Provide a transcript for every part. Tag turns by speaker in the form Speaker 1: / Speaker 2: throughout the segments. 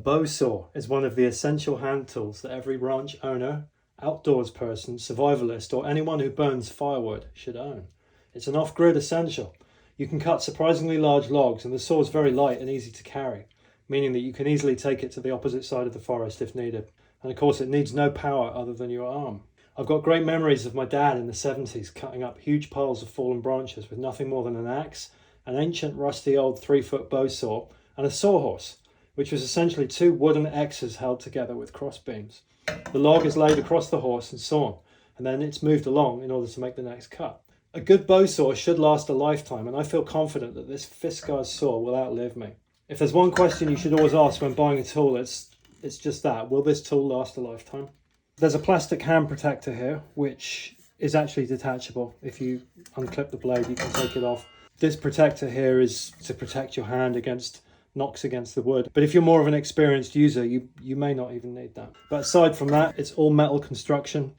Speaker 1: bow saw is one of the essential hand tools that every ranch owner, outdoors person, survivalist, or anyone who burns firewood should own. It's an off-grid essential. You can cut surprisingly large logs, and the saw is very light and easy to carry, meaning that you can easily take it to the opposite side of the forest if needed. And of course, it needs no power other than your arm. I've got great memories of my dad in the 70s cutting up huge piles of fallen branches with nothing more than an axe, an ancient rusty old 3-foot bow saw, and a sawhorse, which was essentially 2 wooden X's held together with cross beams. The log is laid across the horse and sawn, and then it's moved along in order to make the next cut. A good bow saw should last a lifetime, and I feel confident that this FISKARS saw will outlive me. If there's one question you should always ask when buying a tool, it's just that: will this tool last a lifetime? There's a plastic hand protector here, which is actually detachable. If you unclip the blade, you can take it off. This protector here is to protect your hand against knocks against the wood. But if you're more of an experienced user, you may not even need that. But aside from that, it's all metal construction,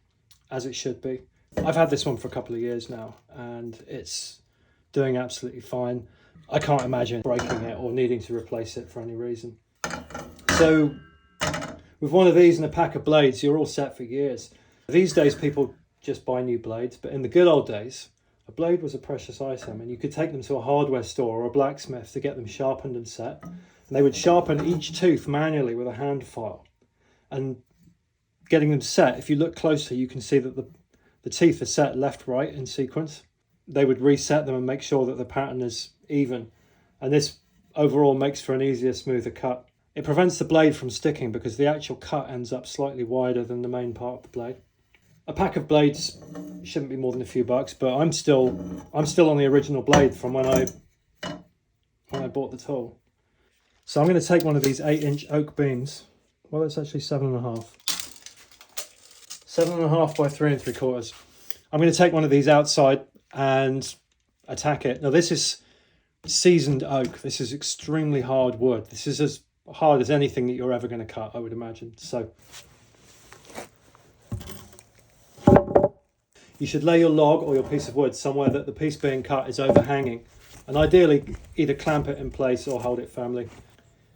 Speaker 1: as it should be. I've had this one for a couple of years now, and it's doing absolutely fine. I can't imagine breaking it or needing to replace it for any reason. So with one of these and a pack of blades, you're all set for years. These days, people just buy new blades, but in the good old days, a blade was a precious item, and you could take them to a hardware store or a blacksmith to get them sharpened and set. And they would sharpen each tooth manually with a hand file. And getting them set, if you look closely, you can see that the teeth are set left-right in sequence. They would reset them and make sure that the pattern is even. And this overall makes for an easier, smoother cut. It prevents the blade from sticking because the actual cut ends up slightly wider than the main part of the blade. A pack of blades shouldn't be more than a few bucks, but I'm still on the original blade from when I bought the tool. So I'm going to take one of these 8-inch oak beams. Well, it's actually 7.5. 7.5 by 3 3/4. I'm going to take one of these outside and attack it. Now, this is seasoned oak. This is extremely hard wood. This is as hard as anything that you're ever going to cut, I would imagine. So you should lay your log or your piece of wood somewhere that the piece being cut is overhanging, and ideally either clamp it in place or hold it firmly.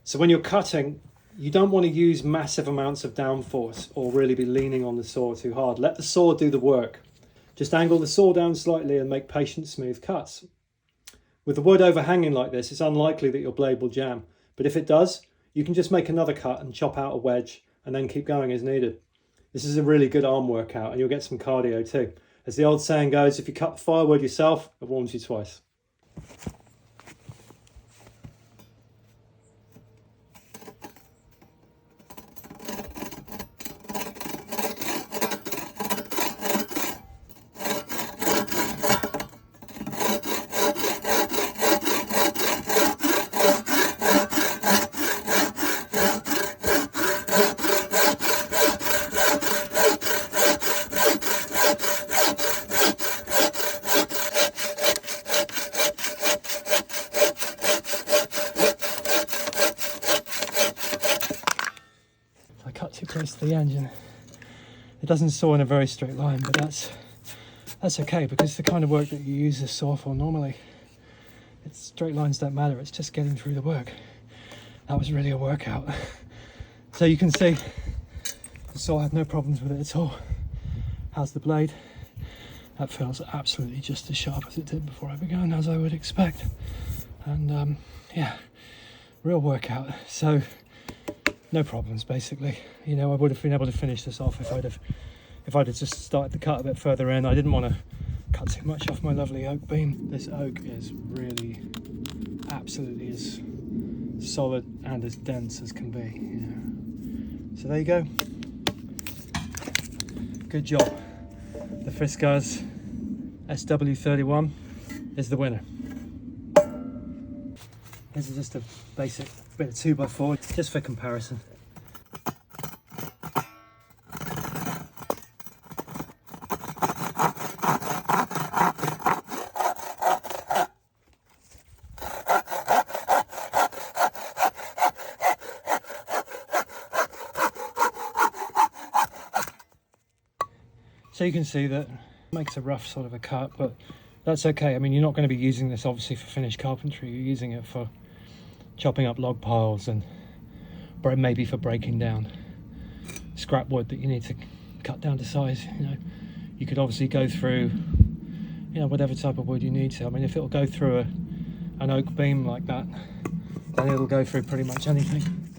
Speaker 1: So when you're cutting, you don't want to use massive amounts of downforce or really be leaning on the saw too hard. Let the saw do the work. Just angle the saw down slightly and make patient, smooth cuts. With the wood overhanging like this, it's unlikely that your blade will jam, but if it does, you can just make another cut and chop out a wedge and then keep going as needed. This is a really good arm workout, and you'll get some cardio too. As the old saying goes, if you cut the firewood yourself, it warms you twice. Too close to the engine. It doesn't saw in a very straight line, but that's okay, because the kind of work that you use this saw for normally, straight lines don't matter. It's just getting through the work. That was really a workout. So you can see the saw had no problems with it at all. How's the blade? That feels absolutely just as sharp as it did before I began, as I would expect. And yeah, real workout. So no problems, basically. You know, I would have been able to finish this off if I'd have just started the cut a bit further in. I didn't want to cut too much off my lovely oak beam. This oak is really absolutely as solid and as dense as can be. Yeah. So there you go. Good job. The FISKARS SW31 is the winner. This is just a basic bit of 2x4, just for comparison. So you can see that it makes a rough sort of a cut, but that's okay. I mean, you're not going to be using this obviously for finished carpentry. You're using it for chopping up log piles and but maybe for breaking down scrap wood that you need to cut down to size. You know, you could obviously go through, you know, whatever type of wood you need to. I mean, if it'll go through an oak beam like that, then it'll go through pretty much anything.